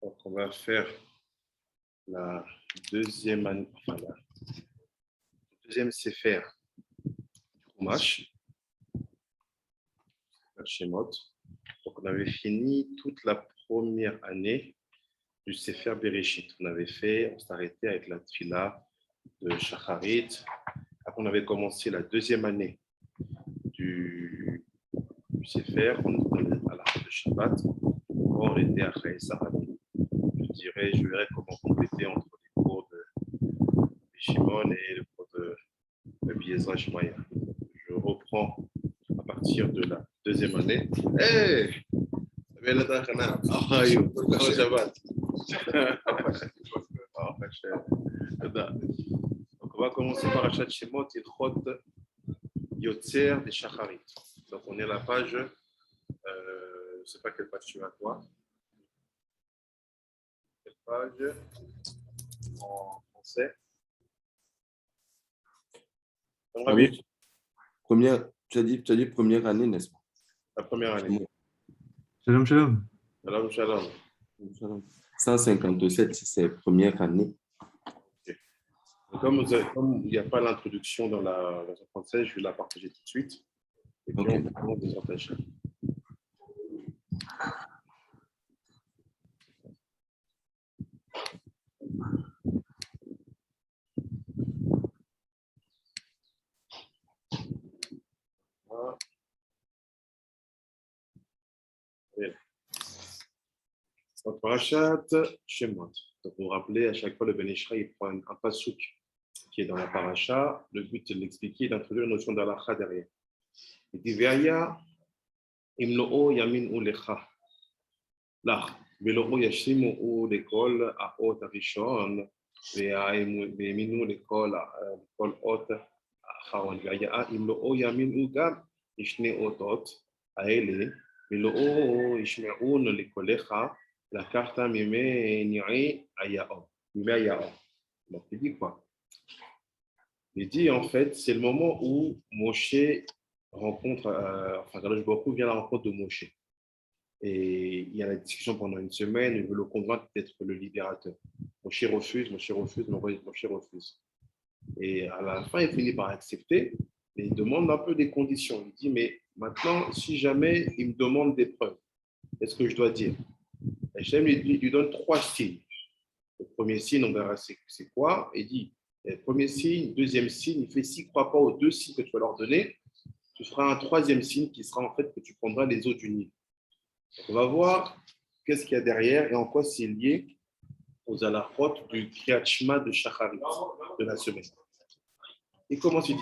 Donc, on va faire la deuxième année, enfin la deuxième Sefer du Chumash, Shemot. Donc, on avait fini toute la première année du Sefer Bereshit. On s'est arrêté avec la Tfila de Shacharit. Après, on avait commencé la deuxième année du Sefer, on était à la fin de Shabbat. On était à Chaïsa. Je verrai comment compléter entre les cours de Shimon et le cours de Biezra Shmaya. Je reprends à partir de la deuxième année. Hey! Donc, on va commencer par Achat Shemot et Chot Yotzer des Shacharit. Donc, on est à la page, je ne sais pas quelle page tu as, toi. Quelle page en français? Ah oui. Tu as dit première année, n'est-ce pas? La première année. Shalom, shalom. Shalom, shalom. 157, c'est première année. Okay. Comme il n'y a pas l'introduction dans la version française, je vais la partager tout de suite. Et puis on commence des attaches. Donc, Parashat Shemot. Donc, vous vous rappelez, à chaque fois, le Ben Ishraï il prend un pasouk qui est dans la paracha. Le but, c'est de l'expliquer, d'introduire la notion d'Alacha derrière. Il dit Ve'aya imlo'o yamin u lecha. Lach. Ve'lo'o yashimu u lekol ha'ot harishon. Ve'yaminu lekol ha'ot ha'acharon. Ve'aya imlo'o yamin u gam ishne otot ha'ele. Ve'lo'o yishme'un lekolecha. La carte Mimé Ni'é Ayao. Donc, il dit quoi? Il dit en fait, c'est le moment où Moshe rencontre, Kadosh Baruch Hu vient à la rencontre de Moshe. Et il y a la discussion pendant une semaine, il veut le convaincre d'être le libérateur. Moshe refuse. Et à la fin, il finit par accepter, mais il demande un peu des conditions. Il dit, mais maintenant, si jamais il me demande des preuves, qu'est-ce que je dois dire? Hachem lui donne 3 signes. Le premier signe, on verra c'est quoi. Il dit, le premier signe, deuxième signe, il fait s'il ne croit pas aux 2 signes que tu vas leur donner, tu feras un 3e signe qui sera en fait que tu prendras les eaux du Nil. On va voir qu'est-ce qu'il y a derrière et en quoi c'est lié aux halachot du Kriyat Shema de Shacharit, de la semaine. Et comment tu dis?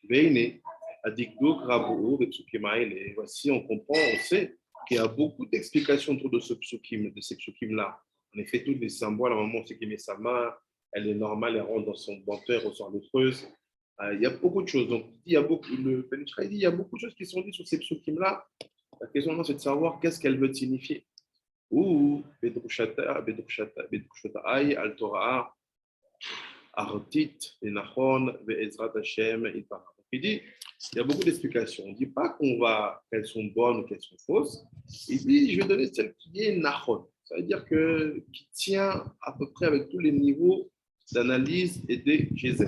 Veine, adikduk rabou, et voici, on comprend, on sait qu'il y a beaucoup d'explications autour de ces psukim-là. En effet, tous les symboles, à un moment, c'est qu'il met sa main, elle est normale, elle rentre dans son ventre, elle ressort letreuse. Il y a beaucoup de choses. Donc, il y a beaucoup de choses qui sont dites sur ces psukim-là. La question, c'est de savoir qu'est-ce qu'elle veut signifier. Ou, bedrushata, ay, al Torah, artit, enachon, ve'ezrat Hashem, itara. Il dit, il y a beaucoup d'explications. On ne dit pas qu'elles sont bonnes ou qu'elles sont fausses. Il dit, je vais donner celle qui est nachon. Ça veut dire qui tient à peu près avec tous les niveaux d'analyse et d'exégèse.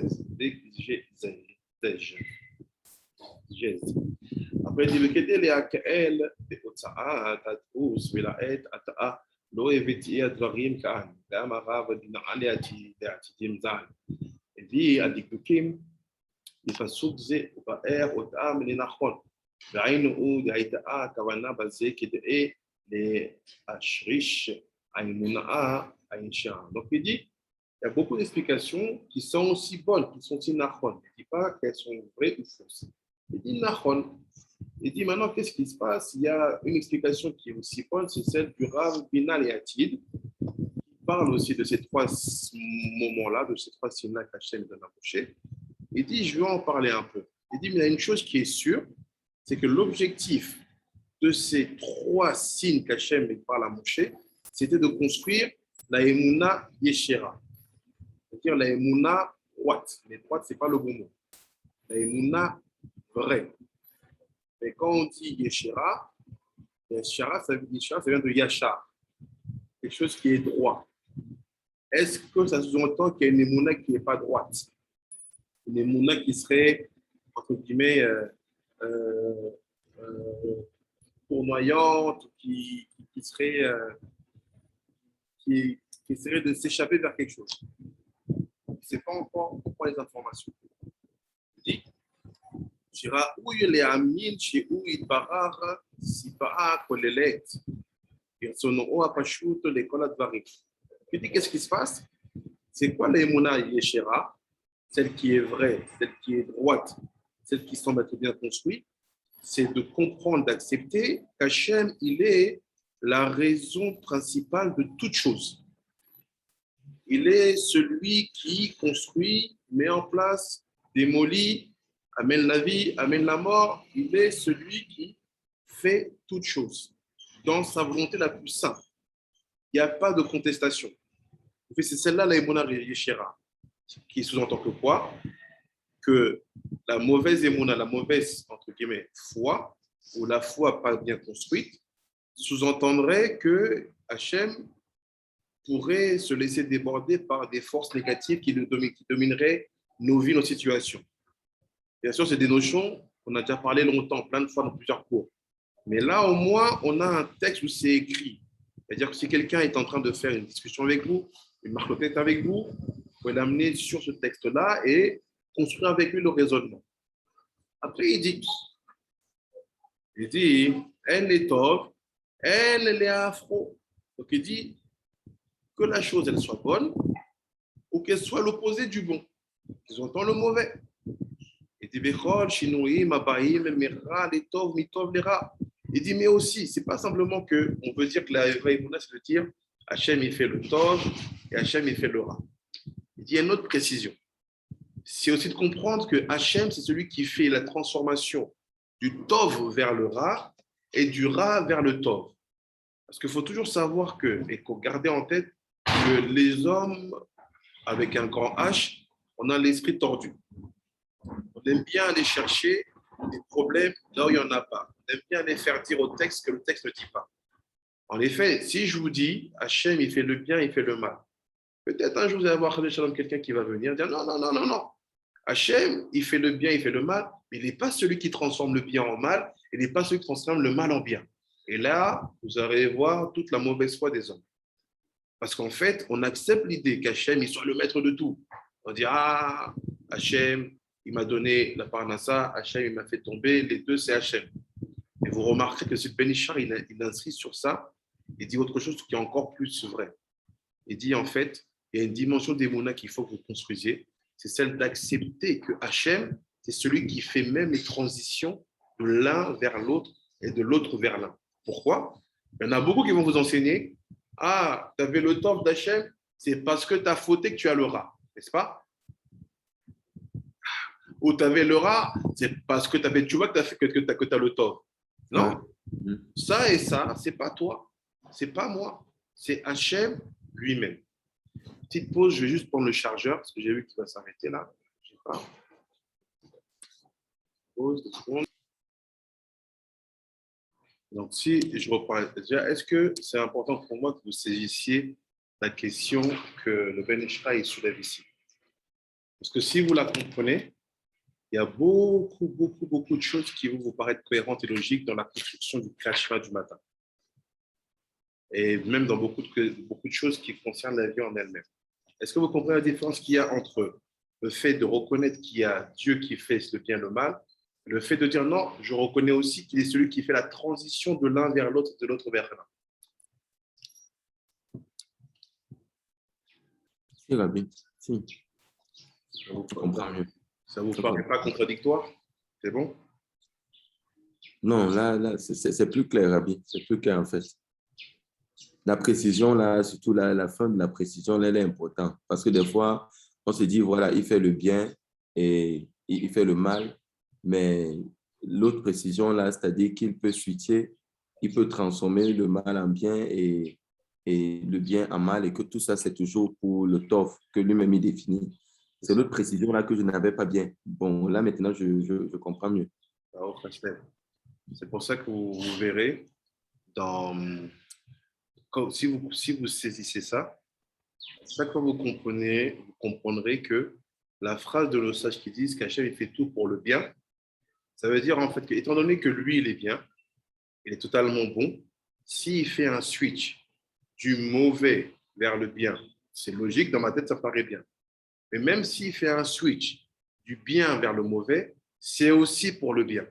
Après, il dit, כדי להקל בהוצאת הדפוס ולעת התאה לא הבאתי הדברים כאן, גם הרב נען לעתידים ז"ל. הביא הדקדוקים בפסוק זה ובאר אותם לנכון. והיינו הוא דהייתאה הכוונה בזה כדי להשריש האמונה הישרה. Donc il dit, il y a beaucoup d'explications qui sont aussi bonnes, qui sont aussi nachon. Il ne dit pas qu'elles sont vraies ou fausses. Il dit nachon. Il dit maintenant, qu'est-ce qui se passe? Il y a une explication qui est aussi bonne, c'est celle du Rav Binal et Atid, qui parle aussi de ces 3 moments-là, de ces 3 signes-là qu'Hachem donne à Moshe. Il dit, je vais en parler un peu. Il dit, mais il y a une chose qui est sûre, c'est que l'objectif de ces 3 signes qu'Hachem parle à Moshe, c'était de construire la Emouna Yeshera. C'est-à-dire la Emouna droite. Mais droite, ce n'est pas le bon mot. La Emouna vraie. Mais quand on dit Yeshera, ça vient de Yachar. quelque chose qui est droit. Est-ce que ça sous-entend qu'il y a une émouna qui n'est pas droite? Une émouna qui serait, entre guillemets, euh, tournoyante, serait, qui essaierait de s'échapper vers quelque chose. On ne sait pas encore pourquoi les informations. Il dit, Shira ouy le amin chez ouy barar si ba'a kolelet. Et son o apachut l'école advari. Il dit, qu'est-ce qui se passe? C'est quoi l'émouna yeshera? Celle qui est vraie, celle qui est droite, celle qui semble être bien construite, c'est de comprendre, d'accepter qu'Hachem, il est la raison principale de toute chose. Il est celui qui construit, met en place, démolit, amène la vie, amène la mort. Il est celui qui fait toute chose dans sa volonté la plus simple. Il n'y a pas de contestation. C'est celle-là, la Emouna Yeshera, qui sous-entend que quoi? Que la mauvaise émouna, la mauvaise, entre guillemets, foi, ou la foi pas bien construite, sous-entendrait que Hachem pourrait se laisser déborder par des forces négatives qui domineraient nos vies, nos situations. Bien sûr, c'est des notions qu'on a déjà parlé longtemps, plein de fois dans plusieurs cours. Mais là, au moins, on a un texte où c'est écrit. C'est-à-dire que si quelqu'un est en train de faire une discussion avec vous, une marque de tête avec vous, vous pouvez l'amener sur ce texte-là et construire avec lui le raisonnement. Après, il dit, elle est tov, elle est afro. Donc, il dit que la chose, elle soit bonne ou qu'elle soit l'opposé du bon. Ils entendent le mauvais. Il dit, il dit, mais aussi, ce n'est pas simplement qu'on veut dire que la vraie émouna, c'est de dire Hachem, il fait le tov et Hachem, il fait le ra. Il dit, il y a une autre précision. C'est aussi de comprendre que Hachem, c'est celui qui fait la transformation du tov vers le ra et du ra vers le tov. Parce qu'il faut toujours savoir que, et qu'on garder en tête, que les hommes, avec un grand H, on a l'esprit tordu. On aime bien aller chercher des problèmes là où il n'y en a pas. On aime bien aller faire dire au texte que le texte ne dit pas. En effet, si je vous dis, Hachem, il fait le bien, il fait le mal, peut-être un jour, vous allez avoir quelqu'un qui va venir dire non, non, non, non, non. Hachem, il fait le bien, il fait le mal, mais il n'est pas celui qui transforme le bien en mal, il n'est pas celui qui transforme le mal en bien. Et là, vous allez voir toute la mauvaise foi des hommes. Parce qu'en fait, on accepte l'idée qu'Hachem, il soit le maître de tout. On dit, ah, Hachem, il m'a donné la parnassa, Hachem, il m'a fait tomber, les deux, c'est Hachem. Et vous remarquerez que ce Ben Ishar, il inscrit sur ça, il dit autre chose qui est encore plus vrai. Il dit, en fait, il y a une dimension d'émouna qu'il faut que vous construisiez, c'est celle d'accepter que Hachem, c'est celui qui fait même les transitions de l'un vers l'autre et de l'autre vers l'un. Pourquoi? Il y en a beaucoup qui vont vous enseigner, ah, tu avais le tov d'Hachem, c'est parce que tu as fauté que tu as le rat, n'est-ce pas? Ou tu avais le rat, c'est parce que tu vois que tu as le tov. Non, ça et ça, c'est pas toi, c'est pas moi, c'est Hachem lui-même. Petite pause, je vais juste prendre le chargeur parce que j'ai vu qu'il va s'arrêter là. Je sais pas. Pause, 2 secondes. Donc, si je reprends déjà, est-ce que c'est important pour moi que vous saisissiez la question que le Ben Ishra soulève ici? Parce que si vous la comprenez, il y a beaucoup, beaucoup, beaucoup de choses qui vont vous paraître cohérentes et logiques dans la construction du Kriyat du matin. Et même dans beaucoup de choses qui concernent la vie en elle-même. Est-ce que vous comprenez la différence qu'il y a entre le fait de reconnaître qu'il y a Dieu qui fait le bien et le mal, et le fait de dire non, je reconnais aussi qu'il est celui qui fait la transition de l'un vers l'autre et de l'autre vers l'un? Si, Rabbi, si. Je comprends mieux. Ça ne vous paraît pas contradictoire? C'est bon? Non, là c'est plus clair, Rabbi. C'est plus clair, en fait. La précision, là, surtout la fin de la précision, là, elle est importante. Parce que des fois, on se dit, voilà, il fait le bien et il fait le mal. Mais l'autre précision, là, c'est-à-dire qu'il peut switcher, il peut transformer le mal en bien et le bien en mal et que tout ça, c'est toujours pour le tov que lui-même il définit. C'est l'autre précision là que je n'avais pas bien. Bon, là, maintenant, je comprends mieux. C'est pour ça que vous verrez dans si vous saisissez ça, chaque fois vous comprendrez que la phrase de nos sages qui disent qu'Hachem il fait tout pour le bien, ça veut dire en fait que, étant donné que lui, il est bien, il est totalement bon, s'il fait un switch du mauvais vers le bien, c'est logique, dans ma tête, ça paraît bien. Mais même s'il fait un switch du bien vers le mauvais, c'est aussi pour le bien.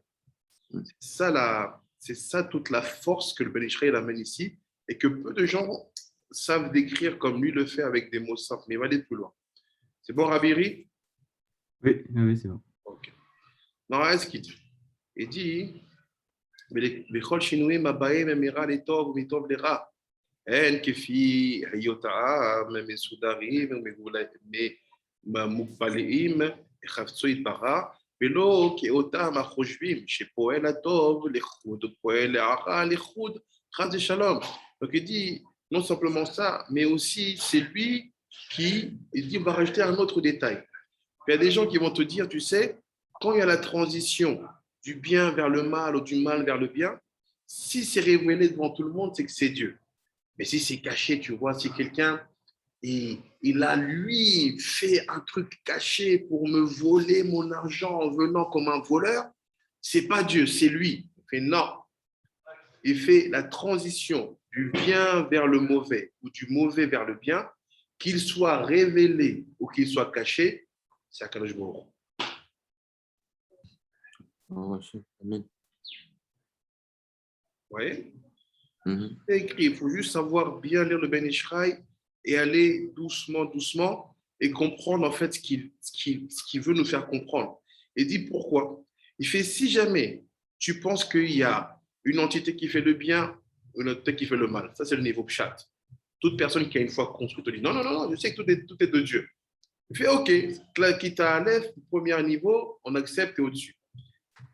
C'est ça toute la force que le Ben Israël amène ici et que peu de gens savent décrire comme lui le fait avec des mots simples. Mais il va aller plus loin. C'est bon, Rabiri? Oui, oui, c'est bon. Ok. Non, qu'est-ce qu'il dit? Il dit בכל שינויים הבאים ממירה לטוב ומטוב לרע. הן כפי היותם מסודרים ומוגבלים לחפצו יתברך, ולא כאותם החושבים שפועל הטוב לחוד ופועל הרע לחוד, חס ושלום. Donc il dit non simplement ça, mais aussi c'est lui qui, il dit, on va rajouter un autre détail. Il y a des gens qui vont te dire, tu sais, quand il y a la transition du bien vers le mal ou du mal vers le bien, si c'est révélé devant tout le monde, c'est que c'est Dieu. Mais si c'est caché, tu vois, si quelqu'un, il a lui fait un truc caché pour me voler mon argent en venant comme un voleur, c'est pas Dieu, c'est lui. Il fait non. Il fait la transition du bien vers le mauvais ou du mauvais vers le bien, qu'il soit révélé ou qu'il soit caché, c'est Akadosh Baruch Hu. Amen. Vous voyez? Mhm. C'est écrit, il faut juste savoir bien lire le Ben Ishraï et aller doucement, doucement et comprendre en fait ce qu'il veut nous faire comprendre. Et dit pourquoi. Il fait, si jamais tu penses qu'il y a une entité qui fait le bien, une entité qui fait le mal, ça c'est le niveau pshat. Toute personne qui a une foi construite te dit, non, non, non, je sais que tout est de Dieu. Il fait, ok, quitte à Aleph, premier niveau, on accepte et au-dessus.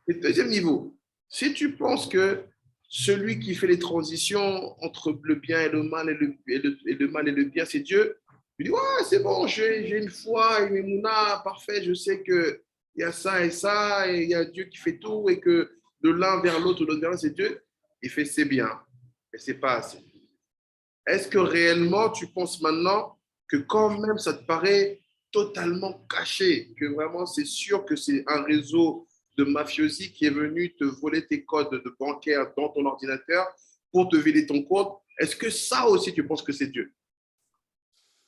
Et deuxième niveau, si tu penses que celui qui fait les transitions entre le bien et le mal et le mal et le bien, c'est Dieu, tu dis, ouais, c'est bon, j'ai une foi, une émouna, parfait, je sais qu'il y a ça, et il y a Dieu qui fait tout, et que de l'un vers l'autre, de l'autre vers l'autre, c'est Dieu. Il fait, c'est bien, mais c'est pas assez. Est-ce que réellement, tu penses maintenant que quand même ça te paraît totalement caché, que vraiment c'est sûr que c'est un réseau de mafiosi qui est venu te voler tes codes de bancaire dans ton ordinateur pour te vider ton compte? Est-ce que ça aussi, tu penses que c'est Dieu?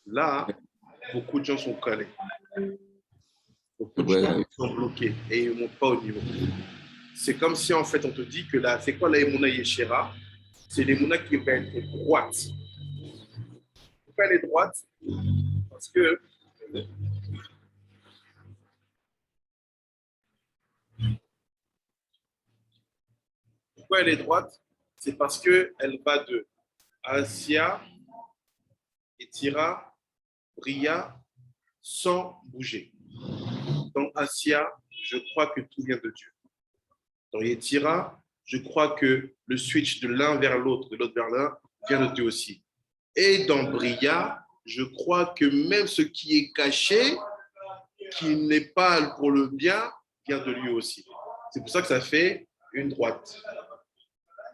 Là, beaucoup de gens sont calés. Beaucoup de gens sont bloqués et ils ne montent pas au niveau. C'est comme si, en fait, on te dit que là, c'est quoi la Emouna Yeshera? C'est l'Emouna qui va être droite. Pourquoi elle est droite? Parce que pourquoi elle est droite? C'est parce qu'elle va de Asia, Etira, Bria, sans bouger. Dans Asia, je crois que tout vient de Dieu. Dans Etira, je crois que le switch de l'un vers l'autre, de l'autre vers l'un, vient de Dieu aussi. Et dans Bria, je crois que même ce qui est caché, qui n'est pas pour le bien, vient de lui aussi. C'est pour ça que ça fait une droite.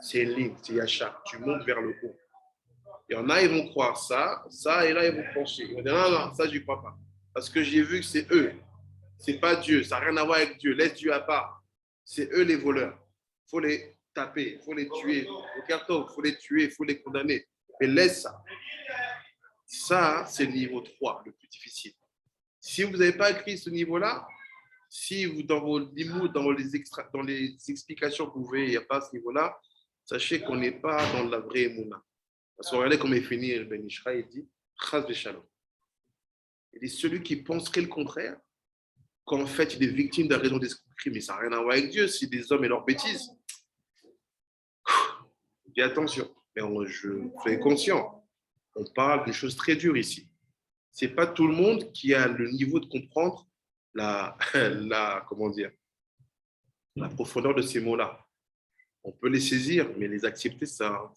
C'est une ligne, c'est Yachar. Tu montes vers le haut. Il y en a, ils vont croire ça, et là, ils vont pencher. Ils vont dire, non, non, ça, je n'y crois pas. Parce que j'ai vu que c'est eux. Ce n'est pas Dieu. Ça n'a rien à voir avec Dieu. Laisse Dieu à part. C'est eux les voleurs. Il faut les taper, il faut les tuer. Au carton, il faut les tuer, il faut les condamner. Mais laisse ça. Ça, c'est le niveau 3, le plus difficile. Si vous n'avez pas écrit ce niveau-là, si vous, dans vos limoux, dans les explications que vous voyez, il n'y a pas ce niveau-là, sachez qu'on n'est pas dans la vraie émouna. Parce que regardez comment il finit le Ben Ishra, il dit Chas v'shalom. Il dit celui qui penserait le contraire, qu'en fait il est victime d'un raison d'escroquerie, mais ça n'a rien à voir avec Dieu, c'est des hommes et leurs bêtises. Dis attention, mais je soyez conscient, on parle d'une chose très dure ici. Ce n'est pas tout le monde qui a le niveau de comprendre comment dire, la profondeur de ces mots-là. On peut les saisir, mais les accepter, ça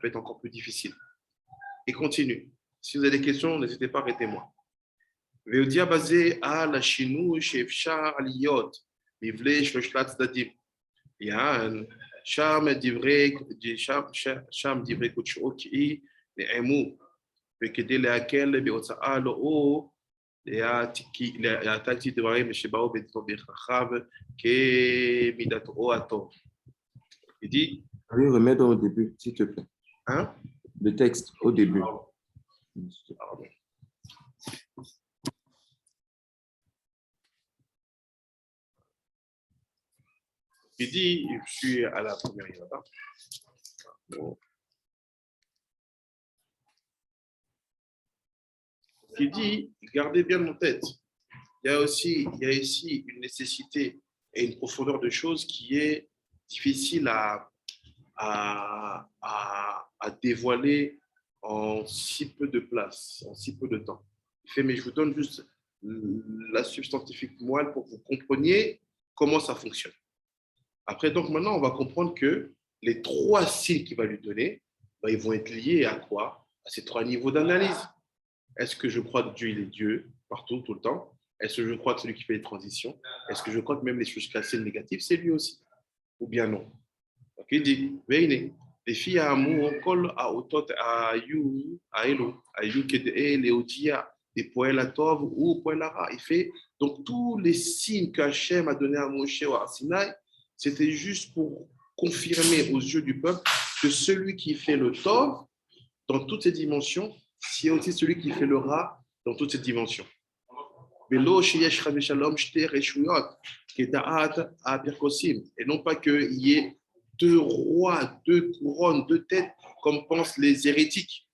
peut être encore plus difficile. Et continue. Si vous avez des questions, n'hésitez pas, arrêtez-moi. Veodia basé à la chinou, chef char, aliyot, livlé, shloshlat, dadim. Il y a Sham divrei kuchoki ne'emu וכדי להקל בהוצאה לאור להעתקתי דברים שבאו בדרכיו כמידתו הטוב. Il dit, Oui, remettre au début, s'il te plaît. hein? Le texte au début. Pardon. Il dit, je suis à la première ligne là-bas. Bon. Il dit, gardez bien en tête, il y a ici une nécessité et une profondeur de choses qui est difficile à dévoiler en si peu de place, en si peu de temps. Il fait, mais je vous donne juste la substantifique moelle pour que vous compreniez comment ça fonctionne. Après, donc maintenant, on va comprendre que les 3 signes qu'il va lui donner, ben, ils vont être liés à quoi? À ces 3 niveaux d'analyse. Est-ce que je crois que Dieu, il est Dieu partout, tout le temps? Est-ce que je crois que c'est lui qui fait les transitions? Est-ce que je crois que même les choses cassées, négatives, c'est lui aussi? Ou bien non? Donc il dit, veillez, les filles à amour, kol à otot à you, à elo, à you kede leodia, des poèles à tov ou poèles à ra. Il fait, donc tous les signes qu'Hachem a donné à Moshe ou à Sinaï, c'était juste pour confirmer aux yeux du peuple que celui qui fait le tov, dans toutes ses dimensions, c'est aussi celui qui fait le ra dans toutes ses dimensions. Et non pas qu'il y ait 2 rois, 2 couronnes, 2 têtes, comme pensent les hérétiques.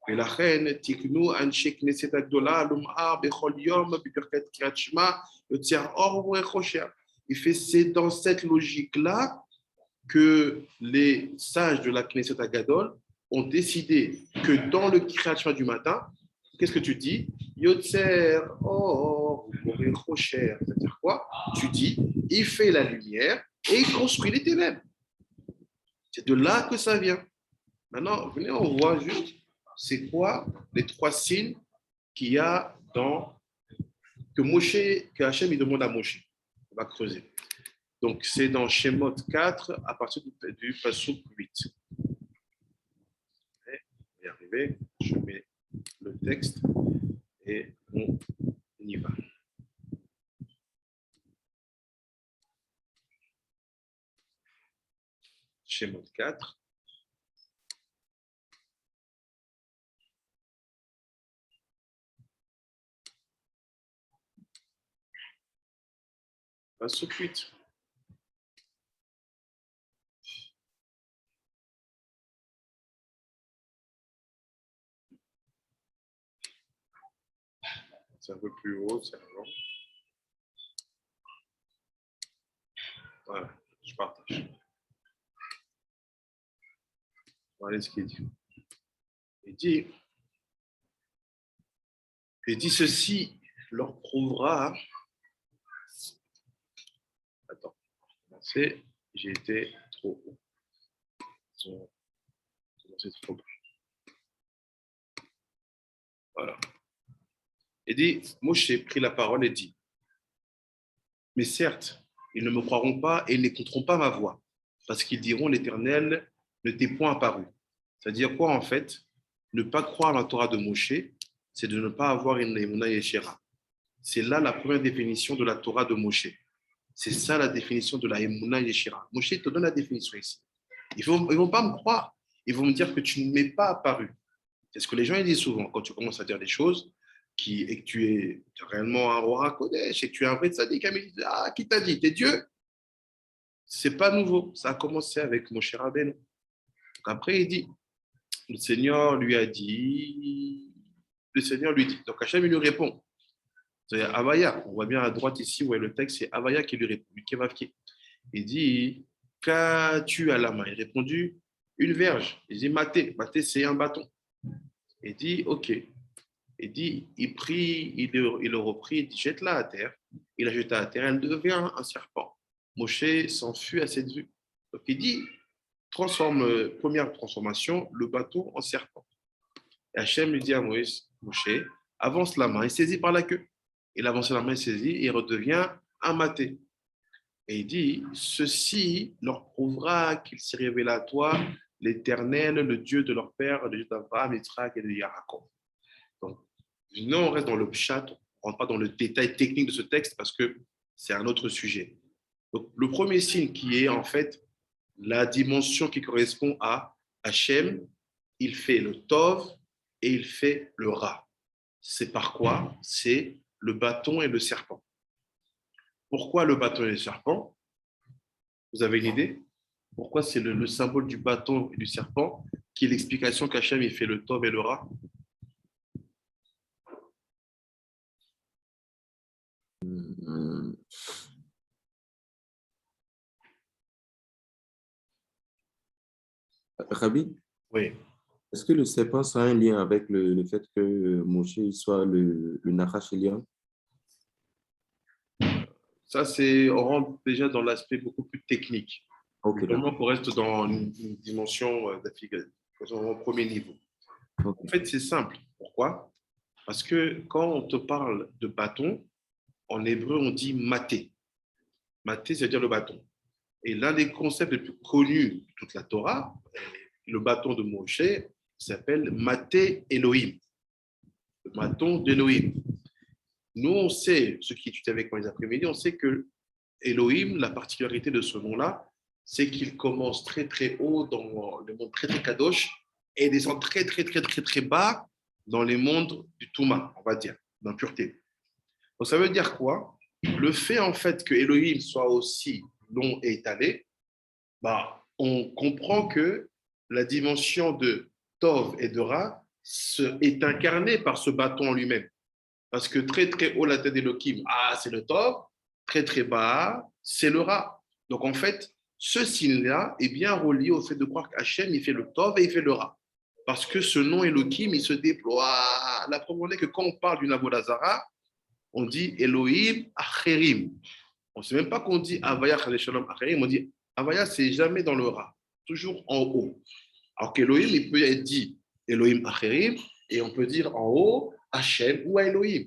Et la reine, Tiknu, Anshek Knesset Agdola, Lum'ar, Bechol Yom, Biperket Kiratshma, le Tiar Or, Rechoshia. Il fait, c'est dans cette logique-là que les sages de la Knesset Agadol ont décidé que dans le Kiratshma du matin, qu'est-ce que tu dis? Yotzer, oh, Rechoshia. C'est-à-dire quoi? Tu dis, il fait la lumière et il construit les ténèbres. C'est de là que ça vient. Maintenant, venez, on voit juste c'est quoi les 3 signes qu'il y a dans que Hachem il demande à Moshe. On va creuser. Donc, c'est dans Shemot 4 à partir du Pasuk 8. On va y arriver. Je mets le texte et on y va. Shemot 4. Pasuk 8. C'est un peu plus haut, c'est avant. Voilà, je partage. Voilà ce qu'il dit. Il dit ceci leur prouvera. Attends, j'ai été trop haut. C'est trop bas. Voilà. Il dit, Moshe prit la parole et dit, mais certes, ils ne me croiront pas et n'écouteront pas ma voix, parce qu'ils diront, l'Éternel ne t'est point apparu. C'est-à-dire quoi en fait? Ne pas croire la Torah de Moshe, c'est de ne pas avoir une Emunah Yeshera. C'est là la première définition de la Torah de Moshe. C'est ça la définition de la Emunah Yeshera. Moshe te donne la définition ici. Ils ne vont pas me croire. Ils vont me dire que tu ne m'es pas apparu. C'est ce que les gens ils disent souvent quand tu commences à dire des choses et que tu es réellement un roi Kodesh et que tu es un vrai tzaddik. Mais ils disent, ah, qui t'a dit? T'es Dieu? C'est pas nouveau. Ça a commencé avec Moshe Rabbeinu. Après, il dit, le Seigneur lui dit. Donc Hachem il lui répond. C'est Avaya. On voit bien à droite ici où est le texte, c'est Avaya qui lui répond. Il dit, qu'as-tu à la main? Il a répondu, une verge. Il dit, maté. Maté, c'est un bâton. Il dit, ok. Il dit, il prit, il le reprit, il dit, jette-la à terre. Il la jeta à terre, elle devient un serpent. Moshe s'enfuit à cette vue. Donc il dit, première transformation, le bâton en serpent. Et Hachem lui dit à Moshe, avance la main et saisit par la queue. Il avance la main et saisit et il redevient un maté. Et il dit, ceci leur prouvera qu'il s'est révélé à toi, l'Éternel, le Dieu de leur père, le Dieu d'Abraham, d'Isaac et de Jacob. Donc, non, on reste dans le chat, on ne rentre pas dans le détail technique de ce texte parce que c'est un autre sujet. Donc, le premier signe qui est en fait la dimension qui correspond à Hachem, il fait le Tov et il fait le Ra. C'est par quoi? C'est le bâton et le serpent. Pourquoi le bâton et le serpent? Vous avez une idée? Pourquoi c'est le symbole du bâton et du serpent qui est l'explication qu'Hachem il fait le Tov et le Ra? Rabbi, Oui, est-ce que le serpent ça a un lien avec le fait que Moshe soit le Nachash Elion? ça c'est, on rentre déjà dans l'aspect beaucoup plus technique. Ok, Vraiment d'accord. qu'on reste dans une dimension au premier niveau. Ok. En fait, c'est simple. Pourquoi? Parce que quand on te parle de bâton, en hébreu, on dit maté. Maté, c'est-à-dire le bâton. Et l'un des concepts les plus connus de toute la Torah, le bâton de Moshe, s'appelle maté Elohim, le bâton d'Elohim. Nous, on sait, ceux qui étudient avec moi les après-midi, on sait que Elohim, la particularité de ce nom-là, c'est qu'il commence très très haut dans le monde très très kadosh et descend très très très très très bas dans les mondes du Touma, on va dire, d'impureté. Donc ça veut dire quoi? Le fait en fait que Elohim soit aussi long et étalé, bah, on comprend que la dimension de Tov et de Ra est incarnée par ce bâton en lui-même. Parce que très très haut, la tête d'Elohim, c'est le Tov, très très bas, c'est le Ra. Donc en fait, ce signe-là est bien relié au fait de croire qu'Hachem, il fait le Tov et il fait le Ra. Parce que ce nom Elohim, il se déploie. La preuve est que quand on parle d'une Avodazara, on dit Elohim Acherim. On ne sait même pas qu'on dit Avaya Shalom Acherim, on dit Avaya, c'est jamais dans le Ra, toujours en haut. Alors qu'Elohim, il peut être dit Elohim Acherim, et on peut dire en haut Hachem ou Elohim.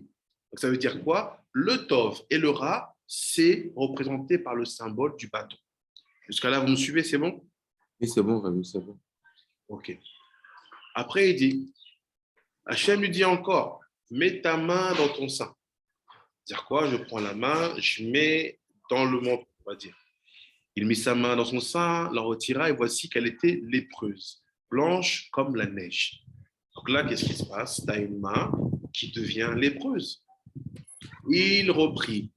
Donc ça veut dire quoi? Le Tov et le Ra, c'est représenté par le symbole du bâton. Jusqu'à là, vous me suivez, c'est bon? Oui, c'est bon, Rabbi, c'est bon. Ok. Après, il dit, Hachem lui dit encore, mets ta main dans ton sein. C'est-à-dire quoi? Je prends la main, je mets dans le menton, on va dire. Il mit sa main dans son sein, la retira et voici qu'elle était lépreuse, blanche comme la neige. Donc là, qu'est-ce qui se passe? Tu as une main qui devient lépreuse. Il reprit.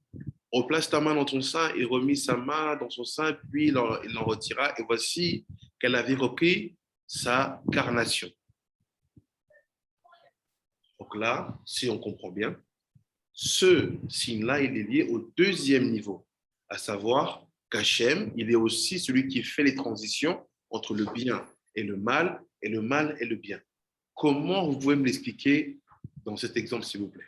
Replace ta main dans ton sein. Il remit sa main dans son sein, puis il l'en retira et voici qu'elle avait repris sa carnation. Donc là, si on comprend bien, ce signe-là, il est lié au deuxième niveau, à savoir qu'Hachem, il est aussi celui qui fait les transitions entre le bien et le mal et le bien. Comment vous pouvez me l'expliquer dans cet exemple, s'il vous plaît?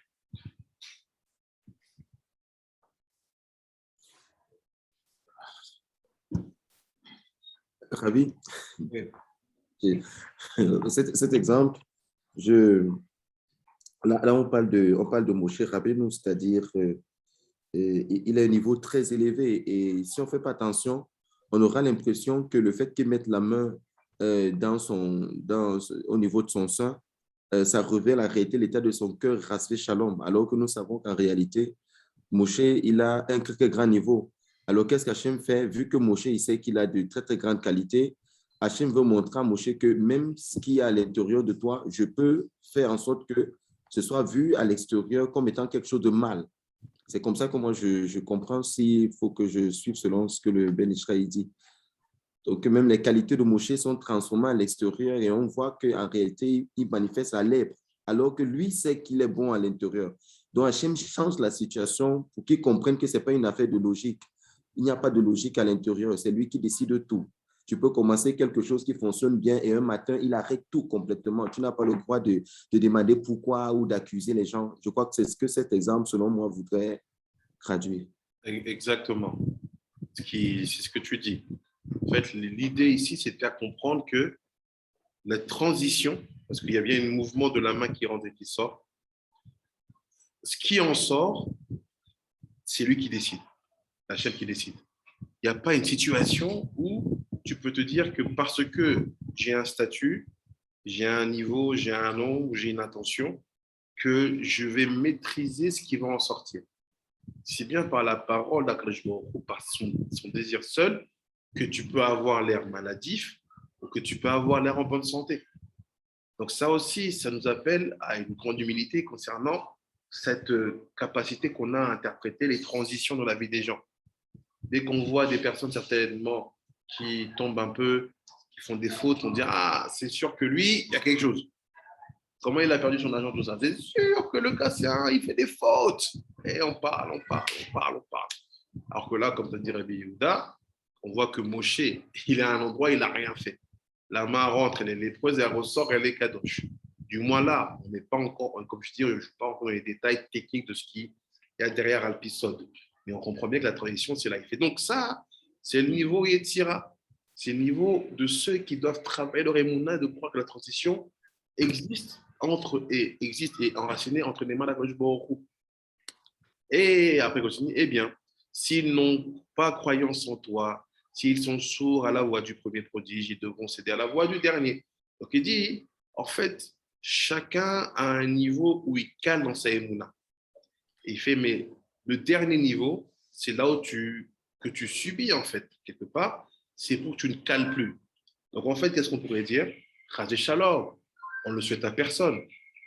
Rabbi, Oui. cet exemple, je, là, on parle de Moshe Rabbeinu, c'est-à-dire il a un niveau très élevé et si on ne fait pas attention, on aura l'impression que le fait qu'il mette la main au niveau de son sein, ça révèle en réalité l'état de son cœur, rasvé shalom, alors que nous savons qu'en réalité, Moshe, il a un très, très grand niveau. Alors, qu'est-ce qu'Hachem fait? Vu que Moshe, il sait qu'il a de très, très grandes qualités, Hachem veut montrer à Moshe que même ce qu'il y a à l'intérieur de toi, je peux faire en sorte que ce soit vu à l'extérieur comme étant quelque chose de mal. C'est comme ça que moi, je comprends s'il faut que je suive selon ce que le Ben Israël dit. Donc, même les qualités de Moshe sont transformées à l'extérieur et on voit qu'en réalité, il manifeste la lèpre, alors que lui sait qu'il est bon à l'intérieur. Donc, Hachem change la situation pour qu'il comprenne que ce n'est pas une affaire de logique. Il n'y a pas de logique à l'intérieur, c'est lui qui décide de tout. Tu peux commencer quelque chose qui fonctionne bien et un matin, il arrête tout complètement. Tu n'as pas le droit de demander pourquoi ou d'accuser les gens. Je crois que c'est ce que cet exemple, selon moi, voudrait traduire. Exactement. C'est ce que tu dis. En fait, l'idée ici, c'est de faire comprendre que la transition, parce qu'il y a bien un mouvement de la main qui rentre et qui sort, ce qui en sort, c'est lui qui décide, la chef qui décide. il n'y a pas une situation où tu peux te dire que parce que j'ai un statut, j'ai un niveau, j'ai un nom, ou j'ai une intention, que je vais maîtriser ce qui va en sortir. C'est bien par la parole d'Akadosh Baruch Hu, par son désir seul, que tu peux avoir l'air maladif ou que tu peux avoir l'air en bonne santé. Donc ça aussi, ça nous appelle à une grande humilité concernant cette capacité qu'on a à interpréter les transitions dans la vie des gens. Dès qu'on voit des personnes certainement qui tombent un peu, qui font des fautes, on dit ah, c'est sûr que lui, il y a quelque chose. Comment il a perdu son argent, tout ça? C'est sûr que le Cassien, il fait des fautes. Et on parle, on parle, on parle, on parle. Alors que là, comme tu as dit Rabbi Yehuda, on voit que Moshe, il est à un endroit, il n'a rien fait. La main rentre, elle est lépreuse, elle ressort, elle est kadosh. Du moins là, on n'est pas encore, comme je dis, je ne suis pas encore dans les détails techniques de ce qu'il y a derrière Alpisod. Mais on comprend bien que la transition, c'est là. Il fait. Donc ça, c'est le niveau Yetzira. C'est le niveau de ceux qui doivent travailler leur émouna, de croire que la transition existe et enracinée entre les mains d'Akadosh Baruch Hu. Et après, continue, eh bien, s'ils n'ont pas croyance en toi, s'ils sont sourds à la voix du premier prodige, ils devront céder à la voix du dernier. Donc il dit, en fait, chacun a un niveau où il cale dans sa émouna. Et il fait, mais le dernier niveau, c'est là où que tu subis, en fait, quelque part, c'est pour que tu ne cales plus. Donc en fait, qu'est-ce qu'on pourrait dire? Chazé Shalom, on ne le souhaite à personne.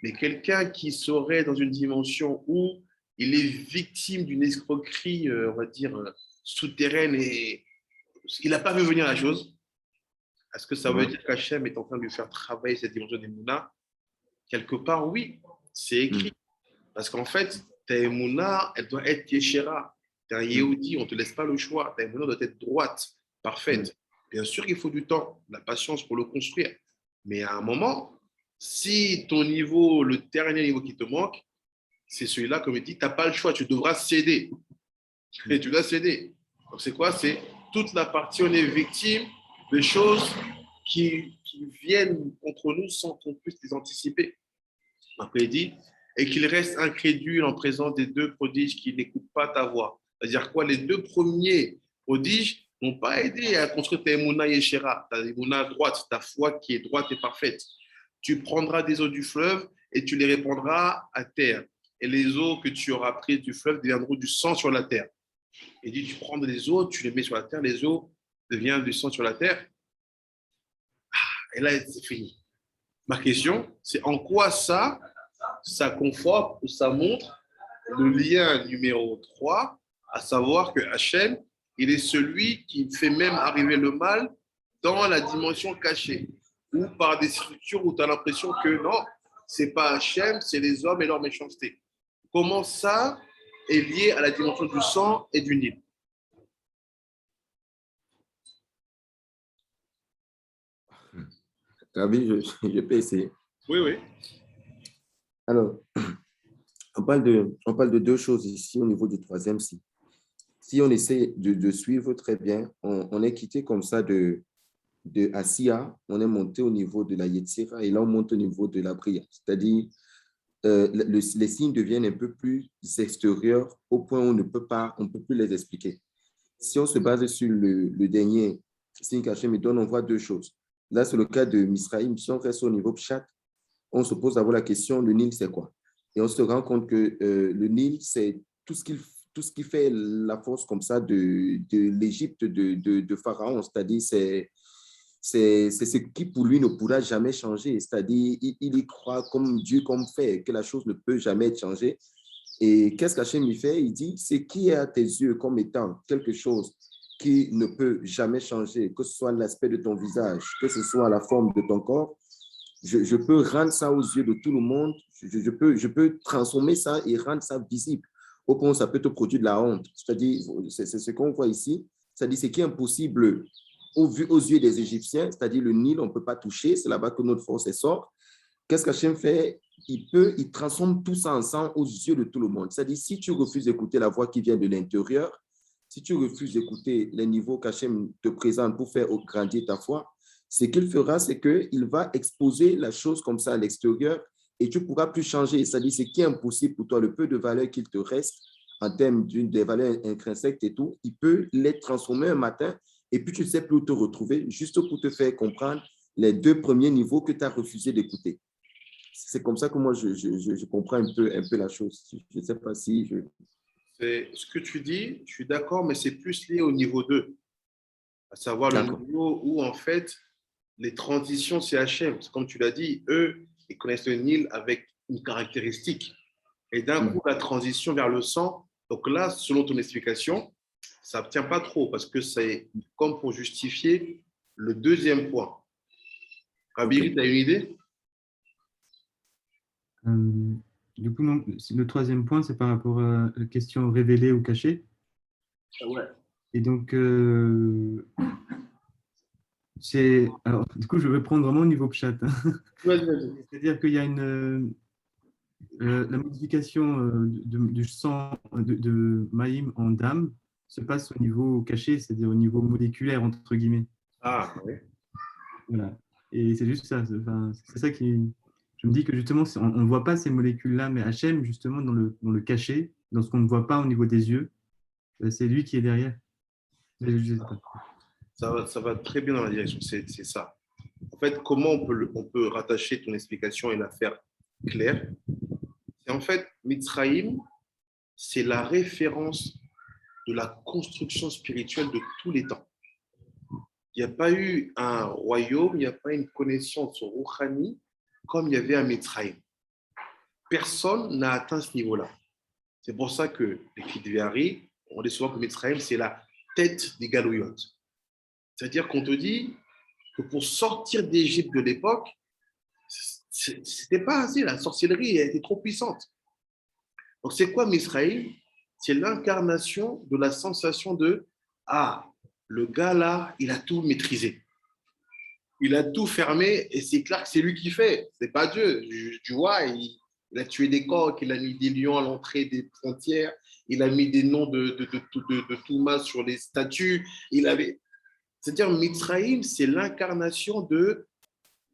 Mais quelqu'un qui serait dans une dimension où il est victime d'une escroquerie, on va dire, souterraine et il n'a pas vu venir la chose. Est-ce que ça veut dire qu'Hachem est en train de lui faire travailler cette dimension d'Emouna? Quelque part, oui, c'est écrit. Parce qu'en fait, ta Emouna, elle doit être Yeshera. Tu es un Yehudi, on ne te laisse pas le choix. Ta Emouna doit être droite, parfaite. Bien sûr qu'il faut du temps, de la patience pour le construire. Mais à un moment, si ton niveau, le dernier niveau qui te manque, c'est celui-là, comme il dit, tu n'as pas le choix, tu devras céder. Et tu dois céder. Donc, c'est quoi? C'est toute la partie, on est victime de choses qui viennent contre nous sans qu'on puisse les anticiper. Après, il dit, et qu'il reste incrédule en présence des deux prodiges qui n'écoutent pas ta voix. C'est-à-dire quoi? Les deux premiers prodiges n'ont pas aidé à construire ta Emouna Yeshera, ta Emouna droite, ta foi qui est droite et parfaite. Tu prendras des eaux du fleuve et tu les répandras à terre. Et les eaux que tu auras prises du fleuve deviendront du sang sur la terre. Il dit, tu prends des eaux, tu les mets sur la terre, les eaux deviennent du sang sur la terre. Et là, c'est fini. Ma question, c'est en quoi ça conforte ou ça montre le lien numéro 3, à savoir que Hachem, il est celui qui fait même arriver le mal dans la dimension cachée, ou par des structures où tu as l'impression que non, c'est pas Hachem, c'est les hommes et leur méchanceté. Comment ça est lié à la dimension du sang et du Nil? Rabbi, je peux essayer. Oui, oui. Alors, on parle de deux choses ici au niveau du troisième si. Si on essaie de suivre très bien, on est quitté comme ça de Asiya, on est monté au niveau de la Yetzira et là on monte au niveau de la prière. C'est-à-dire, les signes deviennent un peu plus extérieurs au point où on ne peut plus les expliquer. Si on se base sur le dernier signe qu'Hachem donne, on voit deux choses. Là, c'est le cas de Misraïm. Si on reste au niveau Pshat, on se pose d'abord la question, le Nil, c'est quoi? Et on se rend compte que le Nil, c'est tout ce qui fait la force comme ça de l'Égypte de Pharaon. C'est-à-dire, c'est ce qui pour lui ne pourra jamais changer. C'est-à-dire, il y croit comme Dieu, comme fait, que la chose ne peut jamais être changée. Et qu'est-ce qu'Hachem y fait? Il dit, c'est qui est à tes yeux comme étant quelque chose qui ne peut jamais changer, que ce soit l'aspect de ton visage, que ce soit la forme de ton corps, je peux rendre ça aux yeux de tout le monde, je peux transformer ça et rendre ça visible, au point où ça peut te produire de la honte. C'est-à-dire, c'est ce qu'on voit ici, c'est-à-dire ce qui est impossible aux yeux des Égyptiens, c'est-à-dire le Nil, on ne peut pas toucher, c'est là-bas que notre force sort. Qu'est-ce qu'Hachem fait? Il transforme tout ça ensemble aux yeux de tout le monde. C'est-à-dire, si tu refuses d'écouter la voix qui vient de l'intérieur, si tu refuses d'écouter les niveaux qu'Hachem te présente pour faire grandir ta foi, ce qu'il fera, c'est qu'il va exposer la chose comme ça à l'extérieur et tu ne pourras plus changer. C'est-à-dire, ce qui est impossible pour toi, le peu de valeur qu'il te reste, en termes des valeurs intrinsèques et tout, il peut les transformer un matin et puis tu ne sais plus où te retrouver, juste pour te faire comprendre les deux premiers niveaux que tu as refusé d'écouter. C'est comme ça que moi, je comprends un peu la chose. Je ne sais pas si je... C'est ce que tu dis, je suis d'accord, mais c'est plus lié au niveau 2, à savoir le D'accord. niveau où, en fait, les transitions CHM, comme tu l'as dit, eux, ils connaissent le Nil avec une caractéristique. Et d'un coup, la transition vers le sang, donc là, selon ton explication, ça ne tient pas trop parce que c'est comme pour justifier le deuxième point. OK. Rabiri, tu as une idée? Euh, du coup, non, le troisième point, c'est par rapport à la question révélée ou cachée. Ouais. Et donc, alors, du coup, je vais prendre vraiment au niveau pchat, hein. Vas-y, vas-y. C'est-à-dire qu'il y a la modification du sang de Maïm en dame se passe au niveau caché, c'est-à-dire au niveau moléculaire, entre guillemets. Ah, oui. Voilà. Et c'est juste ça. Enfin, c'est ça qui. Je me dis que justement, on ne voit pas ces molécules-là, mais Hachem, justement, dans le caché, dans ce qu'on ne voit pas au niveau des yeux, c'est lui qui est derrière. Je sais pas. Ça va très bien dans la direction, c'est ça. En fait, comment on peut rattacher ton explication et la faire claire? C'est en fait, Mitzrayim, c'est la référence de la construction spirituelle de tous les temps. Il n'y a pas eu un royaume, il n'y a pas eu une connaissance rouhani comme il y avait à Mitzrayim. Personne n'a atteint ce niveau-là. C'est pour ça que les Kidvéari, on dit souvent que Mitzrayim, c'est la tête des Galoyotes. C'est-à-dire qu'on te dit que pour sortir d'Égypte de l'époque, c'était pas assez, la sorcellerie elle était trop puissante. Donc c'est quoi Misraïm? C'est l'incarnation de la sensation de ah, le gars là, il a tout maîtrisé. Il a tout fermé et c'est clair que c'est lui qui fait. C'est pas Dieu. Tu vois, il a tué des coqs, il a mis des lions à l'entrée des frontières, il a mis des noms de Touma sur les statues. C'est-à-dire, Mitzrayim, c'est l'incarnation de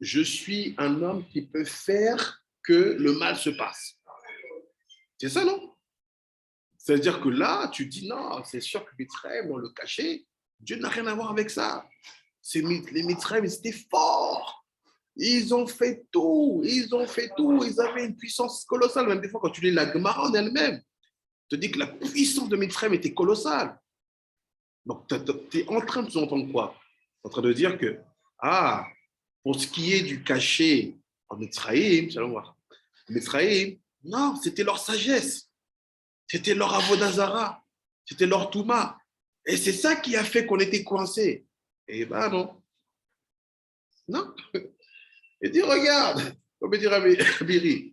je suis un homme qui peut faire que le mal se passe. C'est ça, non? C'est-à-dire que là, tu dis non, c'est sûr que Mitzrayim, on le cachait. Dieu n'a rien à voir avec ça. Les Mitzrayim, ils étaient forts. Ils ont fait tout. Ils ont fait tout. Ils avaient une puissance colossale. Même des fois, quand tu lis la Gemara en elle-même, te dit que la puissance de Mitzrayim était colossale. Donc, tu es en train de sous-entendre quoi? Tu es en train de dire que, ah, pour ce qui est du cachet en Mitzrayim, non, c'était leur sagesse. C'était leur avodazara. C'était leur touma. Et c'est ça qui a fait qu'on était coincés. Eh ben non. Non. Et dit, regarde, comme dire Abiri,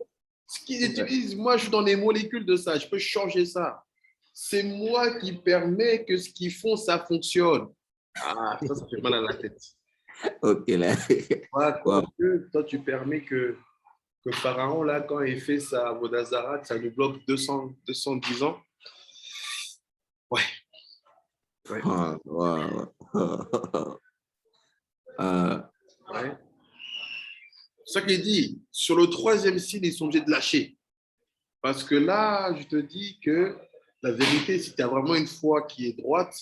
ce qu'ils utilisent, moi, je suis dans les molécules de ça, je peux changer ça. C'est moi qui permets que ce qu'ils font, ça fonctionne. Ah, ça fait mal à la tête. OK, là. Wow. Toi, tu permets que Pharaon, là, quand il fait sa Vodazara, ça nous bloque 210 ans. Ouais. Ouais. Ah, wow. Ouais. C'est ça qu'il dit. Sur le troisième signe, ils sont obligés de lâcher. Parce que là, je te dis que la vérité, si tu as vraiment une foi qui est droite,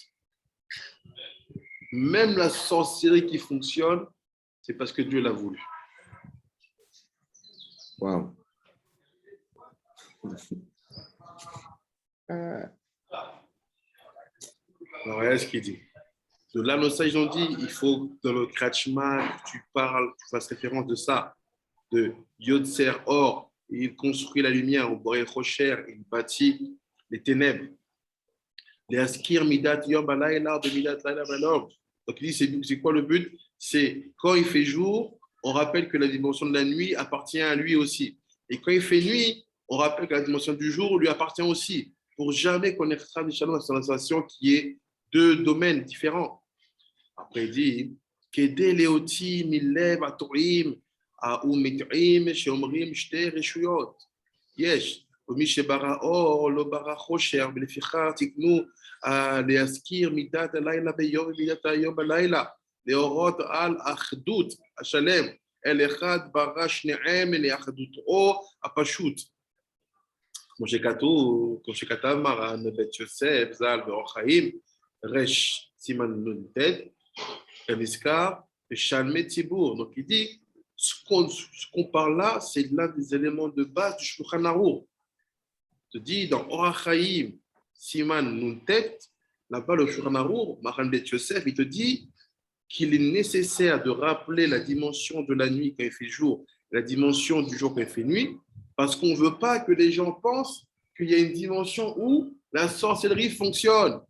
même la sorcellerie qui fonctionne, c'est parce que Dieu l'a voulu. Wow. Alors, regarde ce qu'il dit. De là, nos sages ont dit, il faut que dans le Kratchma, tu parles, tu fasses référence de ça, de Yotzer Or, il construit la lumière, au Boré Rocher, il bâtit les ténèbres. Les Askir Midat Yom Balayla de Midat Laila Balom. Donc il dit, c'est quoi le but? C'est quand il fait jour, on rappelle que la dimension de la nuit appartient à lui aussi. Et quand il fait nuit, on rappelle que la dimension du jour lui appartient aussi. Pour jamais connaître la sensation qui est deux domaines différents. Après, il dit Kede Leoti Milev Atorim Mitrim Sheomrim Shte Reshuyot. Yesh. ומי שברא אור לא ברא חושר, ולפיכך תקנו להזכיר מידת הלילה ביום ומידת היום בלילה, להורות על אחדות השלם, אל אחד ברא שניהם לאחדותו הפשוט. כמו שכתב מרן בית יוסף, ז"ל באור חיים, רש סימן נ"ט, כנזכר, ושלמי ציבור. Donc il dit, ce qu'on parle là, c'est l'un des éléments de base du Shulchan Aruch. Il te dit, dans Or HaChaim, Siman Nuntet, là-bas, le Shulchan Aruch, Maran Bet Yosef, il te dit qu'il est nécessaire de rappeler la dimension de la nuit quand il fait jour, la dimension du jour quand il fait nuit, parce qu'on ne veut pas que les gens pensent qu'il y a une dimension où la sorcellerie fonctionne.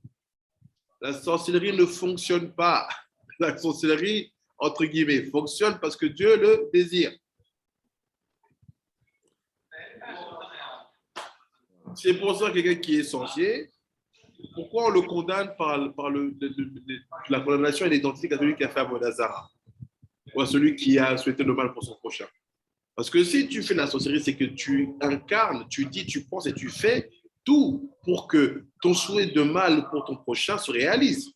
La sorcellerie ne fonctionne pas. La sorcellerie, entre guillemets, fonctionne parce que Dieu le désire. C'est pour ça que quelqu'un qui est sorcier, pourquoi on le condamne par la condamnation est identique à celui qui a fait Avodazara ou à celui qui a souhaité le mal pour son prochain. Parce que si tu fais la sorcellerie, c'est que tu incarnes, tu dis, tu penses et tu fais tout pour que ton souhait de mal pour ton prochain se réalise.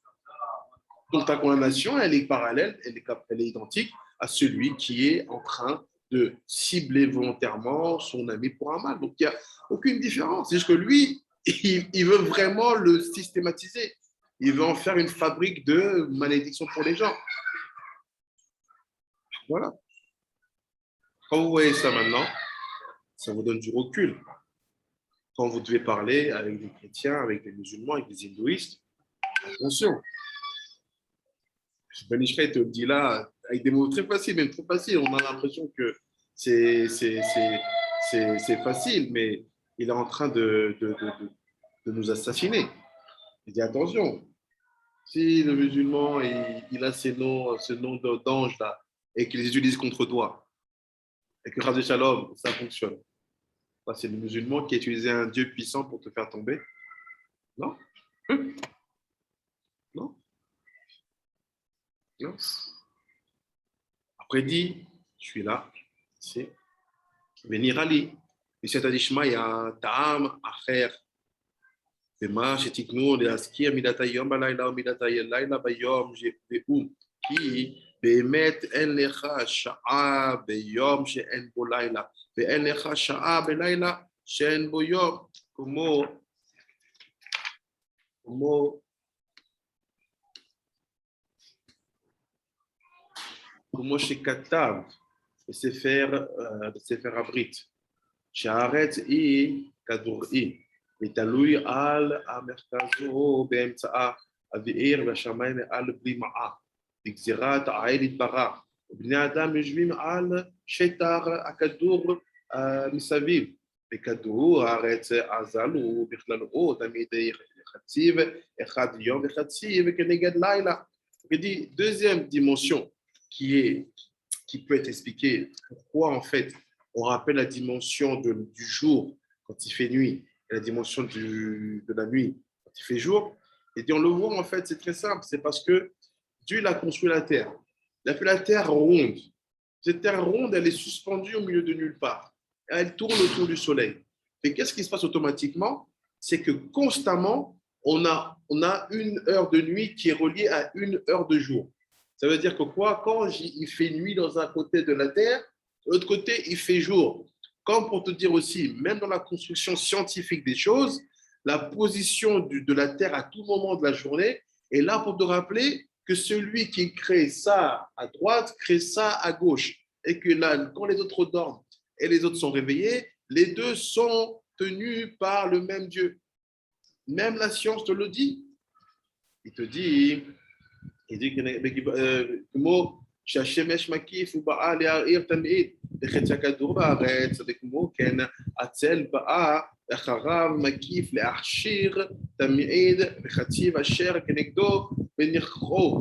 Donc ta condamnation, elle est parallèle, elle est identique à celui qui est en train de cibler volontairement son ami pour un mal. Donc il n'y a aucune différence. C'est juste que lui, il veut vraiment le systématiser. Il veut en faire une fabrique de malédiction pour les gens. Voilà. Quand vous voyez ça maintenant, ça vous donne du recul. Quand vous devez parler avec des chrétiens, avec des musulmans, avec des hindouistes, attention. Ben Ishraï te le dit là, avec des mots très faciles, même trop faciles. On a l'impression que c'est facile, mais il est en train de nous assassiner. Il dit attention, si le musulman il a ce nom d'ange là, et qu'il les utilise contre toi, et que Rav Shalom, ça fonctionne. C'est le musulman qui a utilisé un Dieu puissant pour te faire tomber. Non? Non? Non? Après, il dit, je suis là, c'est venir Ali. Et c'est à Dishmaya, Ta'am, Acher, Bema, Shetiknu, Leaskir, Midatayom, Balayla, Midatayelaila, Bayom, Ve'um, qui, Bemet, En Lecha, Sha'a, Beyom, She'en Bolayla, Ve'en Lecha, Sha'a, Belayla, She'en Boyom. Comment שכתב בספר הברית, שהארץ היא כדוראי, ותלוי על המרכזו באמצעה, אוויר והשמיים מעל בלי מעה, בגזירת העיל יתברך, ובני אדם יושבים על שטח הכדור מסביב, וכדור הארץ אזלו בכללו תמיד חציב, אחד יום וחציב כנגד לילה. Il dit, deuxième dimension qui peut être expliquée, pourquoi en fait on rappelle la dimension du jour quand il fait nuit et la dimension de la nuit quand il fait jour. Et dit, on le voit en fait, c'est très simple, c'est parce que Dieu il a construit la terre. Il a fait la terre ronde. Cette terre ronde, elle est suspendue au milieu de nulle part. Elle tourne autour du soleil. Et qu'est-ce qui se passe automatiquement? C'est que constamment, on a une heure de nuit qui est reliée à une heure de jour. Ça veut dire que quoi? Quand il fait nuit dans un côté de la Terre, de l'autre côté, il fait jour. Comme pour te dire aussi, même dans la construction scientifique des choses, la position de la Terre à tout moment de la journée est là pour te rappeler que celui qui crée ça à droite crée ça à gauche. Et que là, quand les autres dorment et les autres sont réveillés, les deux sont tenus par le même Dieu. Même la science te le dit. Il te dit כמו שהשמש מקיף הוא באה להאיר תמיד בחצי הכדור בארץ, וכמו כן הצל באה אחריו מקיף להכשיר תמיד בחציב אשר כנגדו ונכחו.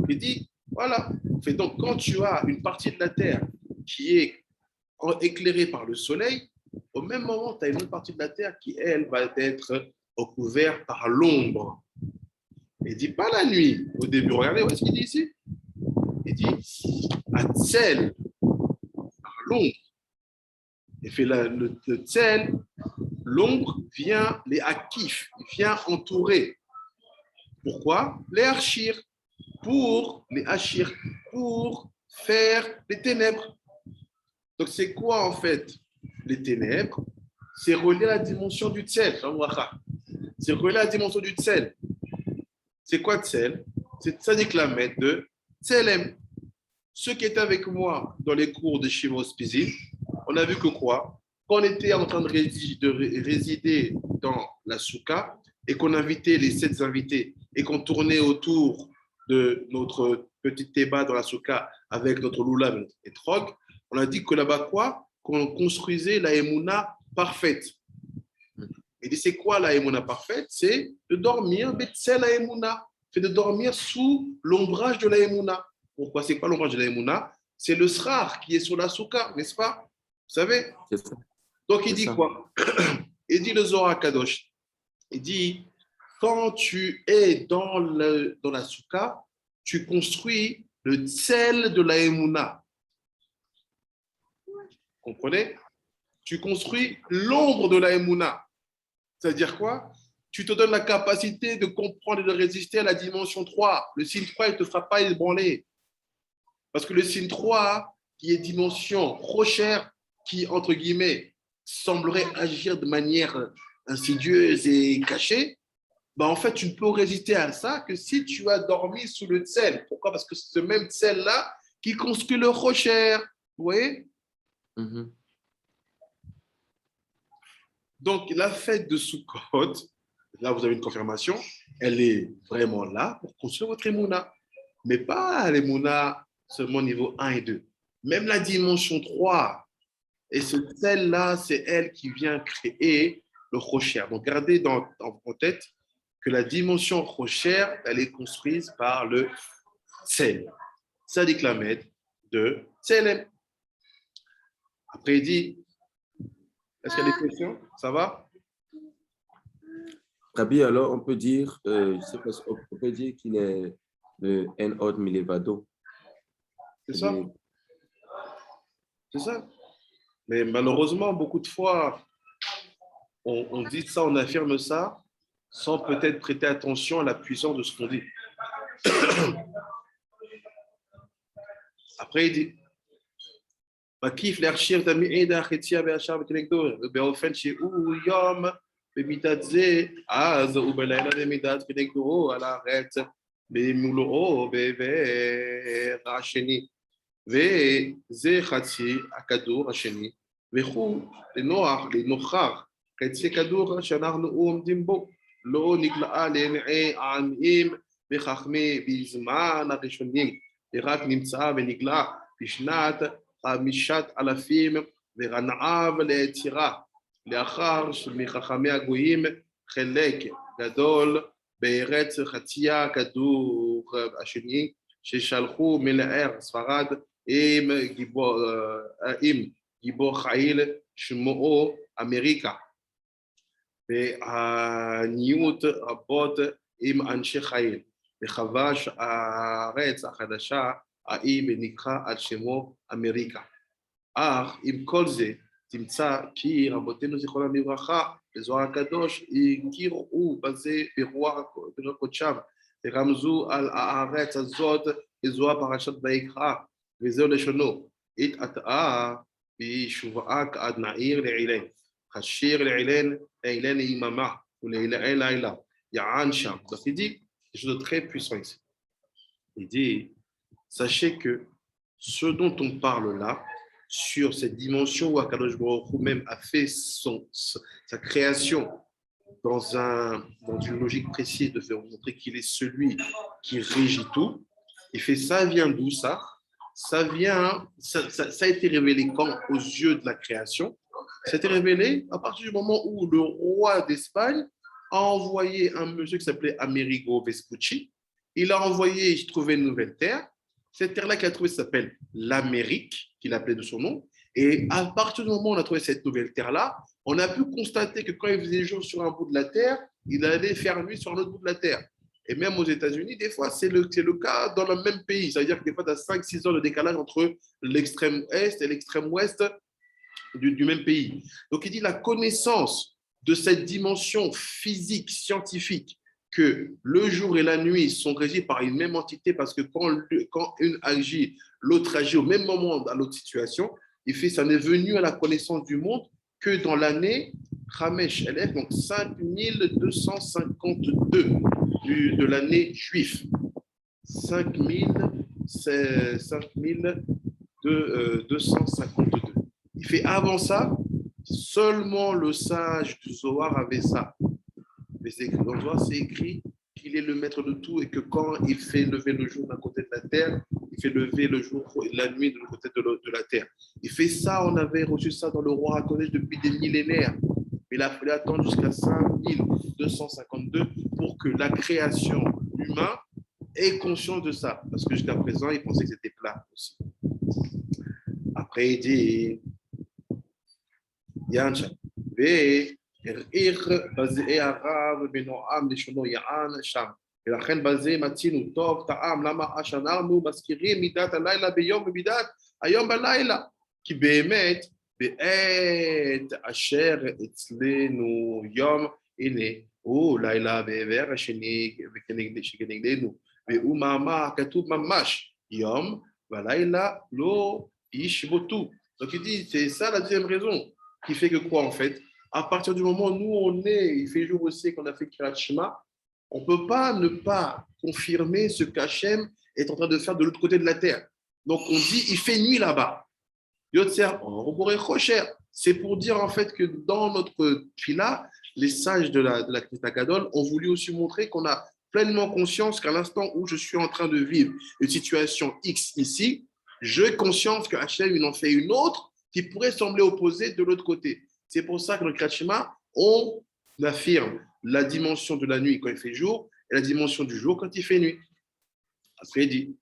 Il dit, voilà. Donc quand tu as une partie de la terre qui est éclairée par le soleil, au même moment tu as une autre partie de la terre qui elle va être recouverte par l'ombre. Il dit pas la nuit au début. Regardez, où est-ce qu'il dit ici? Il dit Atzel, par l'ombre. Il fait le tzel, l'ombre vient, les akif, vient entourer. Pourquoi? Les archir, pour faire les ténèbres. Donc c'est quoi en fait les ténèbres? c'est relié à la dimension du tsel. C'est relié à la dimension du tsel. C'est quoi tsel? C'est Tzadik Lamed de Tselem. Ceux qui étaient avec moi dans les cours de Shimon Spizin, on a vu que quoi? Quand on était en train de résider dans la soukha et qu'on invitait les 7 invités et qu'on tournait autour de notre petit débat dans la soukha avec notre loula et trog, on a dit que là-bas quoi? Qu'on construisait la émouna parfaite. Il dit c'est quoi la émouna parfaite? C'est de dormir, c'est la émouna. C'est de dormir sous l'ombrage de la émouna. Pourquoi? C'est quoi l'ombrage de la émouna? C'est le srar qui est sur la soukha, n'est-ce pas? Vous savez? C'est ça. Donc il C'est dit ça. quoi? Il dit le Zohar Kadosh. Il dit quand tu es dans la soukha, tu construis le tsel de la émouna. Comprenez? Tu construis l'ombre de la émouna. C'est-à-dire quoi? Tu te donnes la capacité de comprendre et de résister à la dimension 3. Le signe 3, il ne te fera pas ébranler. Parce que le signe 3, qui est dimension chère, qui, entre guillemets, semblerait agir de manière insidieuse et cachée, ben en fait, tu ne peux résister à ça que si tu as dormi sous le tsel. Pourquoi? Parce que c'est ce même tsel-là qui construit le chère. Vous voyez? Mhm. Donc, la fête de Sukkot, là, vous avez une confirmation, elle est vraiment là pour construire votre émouna. Mais pas l'émouna seulement niveau 1 et 2. Même la dimension 3, et celle-là, c'est elle qui vient créer le rocher. Donc, gardez en tête que la dimension rocher, elle est construite par le Tsel. Sadik Lamed de Tselem. Après, il dit, est-ce qu'il y a des questions? Ça va? Rabbi, alors on peut dire, je sais pas, on peut dire qu'il est le N-Od Milevado. C'est ça? C'est ça. Mais malheureusement, beaucoup de fois, on dit ça, on affirme ça, sans peut-être prêter attention à la puissance de ce qu'on dit. Après, il dit, מקיף להכשיר את המעידה החציה והשאר וכנגדו, באופן שהוא יום במידת זה, אז הוא בלילה במידת כנגדו על הארץ, במולאו בעבר השני, וזה חצי הכדור השני, וכו' לנוכח חצי כדור שאנחנו עומדים בו, לא נגלעה לעיני העניים וחכמי בזמן הראשונים, ורק נמצא ונגלה בשנת 5,000 ורנעיו ליצירה, לאחר שמחכמי הגויים חלק גדול בארץ חצי הכדור השני, ששלחו מלער ספרד עם גיבור חיל שמו אמריקה, והניות רבות עם אנשי חיל, וכבש הארץ החדשה ההיא ונקרא על שמו אמריקה. אך עם כל זה תמצא כי רבותינו זיכרונם לברכה בזוהר הקדוש הכירו בזה ברוח קודשם ורמזו על הארץ הזאת בזוהר פרשת ויקרא, וזהו לשונו התעתעה בישובעה עד נעיר לעילן, חשיר לעילן יממה ולעילן לילה, יען שם. Donc il dit quelque chose de très puissant ici. Il dit, sachez que ce dont on parle là, sur cette dimension où Akadosh Baruch Hu même a fait sa création dans une logique précise de faire montrer qu'il est celui qui régit tout, il fait ça vient d'où ça? Ça a été révélé quand aux yeux de la création? Ça a été révélé à partir du moment où le roi d'Espagne a envoyé un monsieur qui s'appelait Amerigo Vespucci. Il a envoyé, il trouvait une nouvelle terre. Cette terre-là qu'il a trouvée s'appelle l'Amérique, qu'il appelait de son nom. Et à partir du moment où on a trouvé cette nouvelle terre-là, on a pu constater que quand il faisait jour sur un bout de la terre, il allait faire nuit sur un autre bout de la terre. Et même aux États-Unis, des fois, c'est le cas dans le même pays. C'est-à-dire que des fois, tu as 5-6 heures de décalage entre l'extrême est et l'extrême ouest du même pays. Donc, il dit la connaissance de cette dimension physique, scientifique, que le jour et la nuit sont régis par une même entité, parce que quand une agit, l'autre agit au même moment dans l'autre situation, ça en est venu à la connaissance du monde que dans l'année, Hamesh Elef, donc 5252 de l'année juive. 5252. Il fait avant ça, seulement le sage du Zohar avait ça. Mais dans le Zohar, c'est écrit qu'il est le maître de tout et que quand il fait lever le jour d'un côté de la terre, il fait lever le jour et la nuit de l'autre côté de la terre. Il fait ça, on avait reçu ça dans le roi HaKodesh depuis des millénaires. Il a fallu attendre jusqu'à 5252 pour que la création humaine ait conscience de ça. Parce que jusqu'à présent, il pensait que c'était plat aussi. Après, il dit Yancha. ולכן בזה מצינו טוב טעם למה שאנחנו מזכירים מידת הלילה ביום ומידת היום בלילה כי באמת בעת אשר אצלנו יום הנה הוא לילה בעבר השני שכנגדנו והוא מאמר כתוב ממש יום ולילה לא ישבתו. Donc il dit c'est ça la deuxième raison qui fait que quoi en fait à partir du moment où nous on est il fait jour aussi qu'on a fait Kriyat Shema. On ne peut pas ne pas confirmer ce qu'Hachem est en train de faire de l'autre côté de la terre. Donc, on dit, il fait nuit là-bas. C'est pour dire en fait que dans notre fila, les sages de la Knesset Gadol ont voulu aussi montrer qu'on a pleinement conscience qu'à l'instant où je suis en train de vivre une situation X ici, j'ai conscience que Hachem il en fait une autre qui pourrait sembler opposée de l'autre côté. C'est pour ça que dans le Kriyat Shema, on affirme la dimension de la nuit quand il fait jour et la dimension du jour quand il fait nuit. Après, il dit,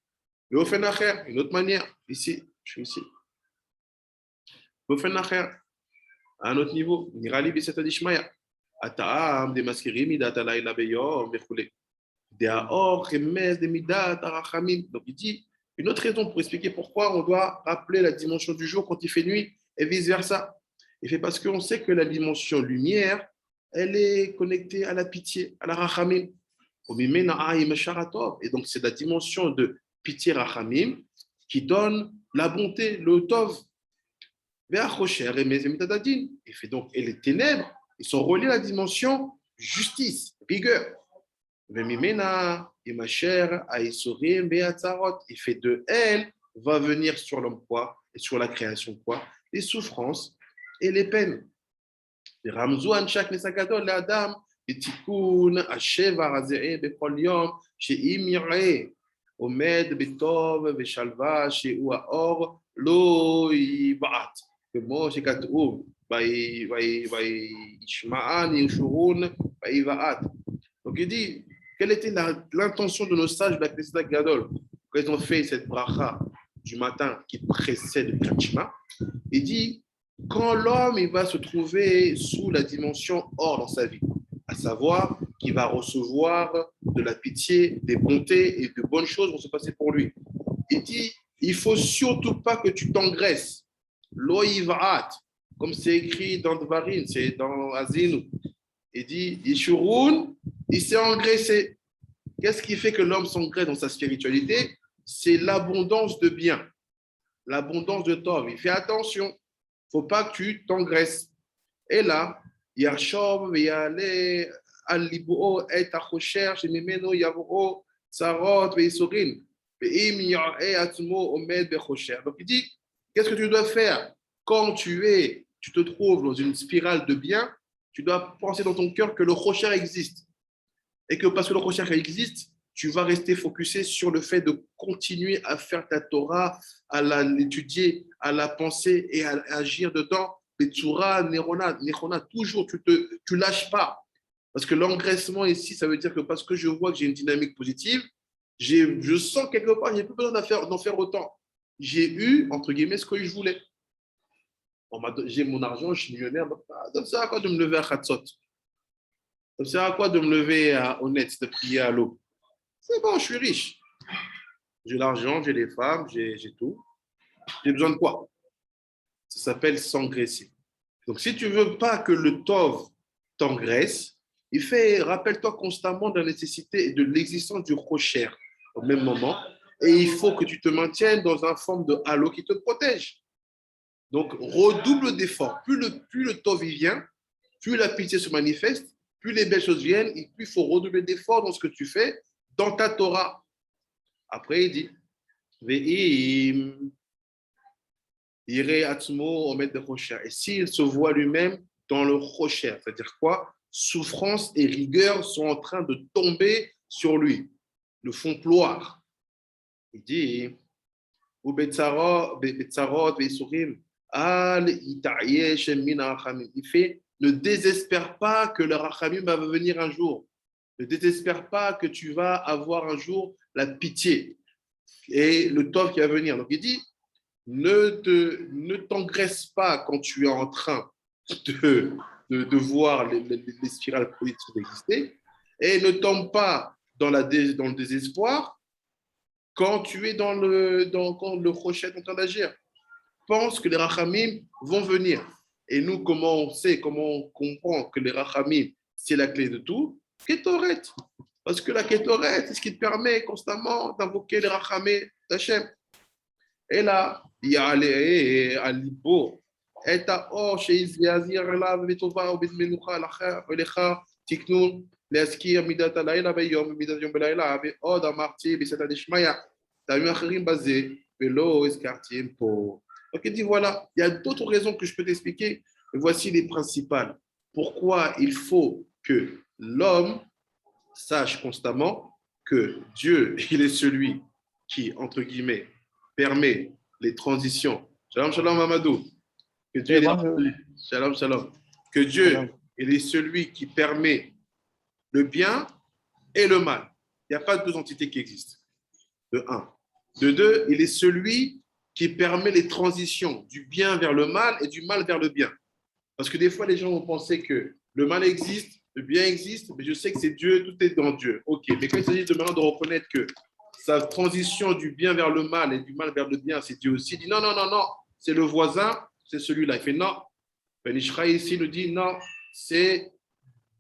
une autre manière, ici, je suis ici. À un autre niveau, Nirali Biseta Dishmaya, Ataam, des masquirim, Midat Alayla Beyor, Mechoule, des Aor, Remes, des Midat, Arachamim. Donc, il dit, une autre raison pour expliquer pourquoi on doit rappeler la dimension du jour quand il fait nuit et vice-versa. Il fait parce qu'on sait que la dimension lumière, elle est connectée à la pitié, à la rachamim. Et donc, c'est la dimension de pitié rachamim qui donne la bonté, le tov. Et fait donc, et les ténèbres, ils sont reliés à la dimension justice, rigueur. Il fait de elle, va venir sur l'homme quoi, et sur la création quoi, les souffrances et les peines. ורמזו אנשי הכנס הגדול לאדם בתיקון השבר הזה בכל יום שאם יראה עומד בטוב ושלווה שהוא האור לא יבעט כמו שכתוב וישמען ישורון ויבעט. Donc il dit quelle était l'intention de nos sages de la Knesset Gadol quand ils ont fait cette bracha du matin qui précède le Kriyat Shema. Il dit quand l'homme il va se trouver sous la dimension or dans sa vie, à savoir qu'il va recevoir de la pitié, des bontés et de bonnes choses vont se passer pour lui. Il dit, il ne faut surtout pas que tu t'engraisses. Loïvaat, comme c'est écrit dans Dvarim, c'est dans Azinu. Il dit, Yishurun, il s'est engraissé. Qu'est-ce qui fait que l'homme s'engraisse dans sa spiritualité? C'est l'abondance de bien, l'abondance de tov. Il fait attention. Il ne faut pas que tu t'engraisses. Et là, Yachov, Yale, Al-Libo, et Achocher, Shemimeno, Yavro, Sarot, Veisorin, Veim, Yare, Atmo, Omed, Bechocher. Donc il dit, qu'est-ce que tu dois faire quand tu te trouves dans une spirale de bien? Tu dois penser dans ton cœur que le Chocher existe. Et que parce que le Chocher existe, tu vas rester focusé sur le fait de continuer à faire ta Torah, à l'étudier, à la penser et à agir dedans. Betsura, Nechona, toujours, tu lâches pas. Parce que l'engraissement ici, ça veut dire que parce que je vois que j'ai une dynamique positive, je sens quelque part, je n'ai plus besoin d'en faire autant. J'ai eu, entre guillemets, ce que je voulais. J'ai mon argent, je suis millionnaire, ça sert à quoi de me lever à Khatsot? Ça sert à quoi de me lever à Honnête, de prier à l'eau? C'est bon, je suis riche. J'ai l'argent, j'ai les femmes, j'ai tout. J'ai besoin de quoi? Ça s'appelle s'engraisser. Donc, si tu ne veux pas que le tov t'engraisse, rappelle-toi constamment de la nécessité et de l'existence du rocher au même moment. Et il faut que tu te maintiennes dans une forme de halo qui te protège. Donc, redouble d'efforts. Plus le tov il vient, plus la pitié se manifeste, plus les belles choses viennent, et plus il faut redoubler d'efforts dans ce que tu fais, dans ta Torah. Après, il dit, Ve'im iré atzmo omet de rocher. Et s'il se voit lui-même dans le rocher, c'est-à-dire quoi? Souffrance et rigueur sont en train de tomber sur lui, le font ploire. Il dit, ou betzarot, ve'isurim, al itayesh min rachamim. Il fait, ne désespère pas que le rachamim va venir un jour. Ne désespère pas que tu vas avoir un jour la pitié et le tov qui va venir. Donc il dit, ne t'engraisse pas quand tu es en train de voir les spirales politiques exister et ne tombe pas dans le désespoir quand tu es quand le crochet est en train d'agir. Pense que les rachamim vont venir. Et nous, comment on sait, comment on comprend que les rachamim, c'est la clé de tout? Kétoret. Parce que la kétoret, c'est ce qui te permet constamment d'invoquer les rachamim d'Hachem. Et là, il y a Alibo. Et à or, chez Izviazir, là, Vetova, Obedmenucha, Lacha, Elecha, Tiknun, Leaskir, Midat Alayla, Bayom, Midat Yom Belayla, Od Amarti, Bisata Deshmaya, Tamu Acherim Bazé, Velo, Escartim, Po. Donc il dit voilà, il y a d'autres raisons que je peux t'expliquer, mais voici les principales. Pourquoi il faut que l'homme sache constamment que Dieu, il est celui qui, entre guillemets, permet les transitions. Shalom, shalom, Amadou. Que Dieu shalom, shalom. Que Dieu, il est celui qui permet le bien et le mal. Il n'y a pas de deux entités qui existent. De un. De deux, il est celui qui permet les transitions du bien vers le mal et du mal vers le bien. Parce que des fois, les gens vont penser que le mal existe, le bien existe, mais je sais que c'est Dieu, tout est dans Dieu. Ok, mais quand il s'agit de maintenant de reconnaître que sa transition du bien vers le mal et du mal vers le bien, c'est Dieu aussi, il dit non, non, non, non, c'est le voisin, c'est celui-là. Il fait non. Ben Ishraï ici nous dit non, c'est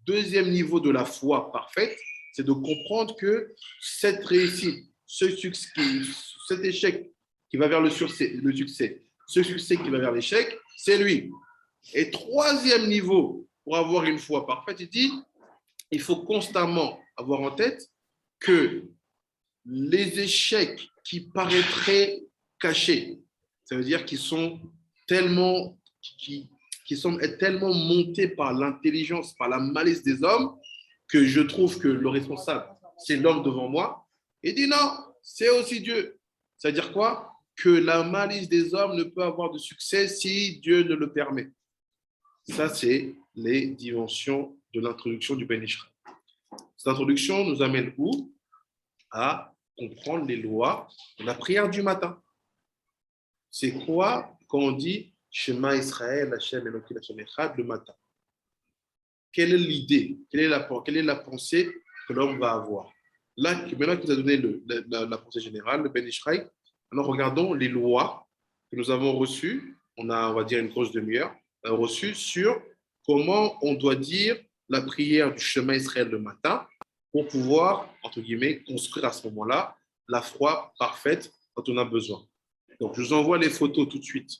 deuxième niveau de la foi parfaite, c'est de comprendre que cette réussite, cet échec qui va vers le succès, ce succès qui va vers l'échec, c'est lui. Et troisième niveau, pour avoir une foi parfaite, il dit, il faut constamment avoir en tête que les échecs qui paraîtraient cachés, ça veut dire qu'ils sont tellement, qui semblent être tellement montés par l'intelligence, par la malice des hommes, que je trouve que le responsable, c'est l'homme devant moi. Il dit non, c'est aussi Dieu. C'est-à-dire quoi? Que la malice des hommes ne peut avoir de succès si Dieu ne le permet. Ça, c'est les dimensions de l'introduction du Ben Ishraï. Cette introduction nous amène où? À comprendre les lois de la prière du matin. C'est quoi quand on dit Shema Israël, Hashem Elohim, Hashem Echad le matin? Quelle est l'idée? Quelle est la pensée que l'homme va avoir? Là, maintenant qu'il nous a donné la pensée générale, le Ben Ishraï, maintenant regardons les lois que nous avons reçues. On va dire, une grosse demi-heure, reçues sur comment on doit dire la prière du Shema Israël le matin pour pouvoir, entre guillemets, construire à ce moment-là la foi parfaite dont on a besoin. Donc, je vous envoie les photos tout de suite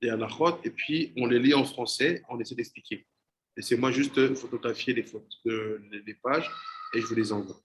des halachot et puis on les lit en français, on essaie d'expliquer. Laissez-moi juste photographier les pages et je vous les envoie.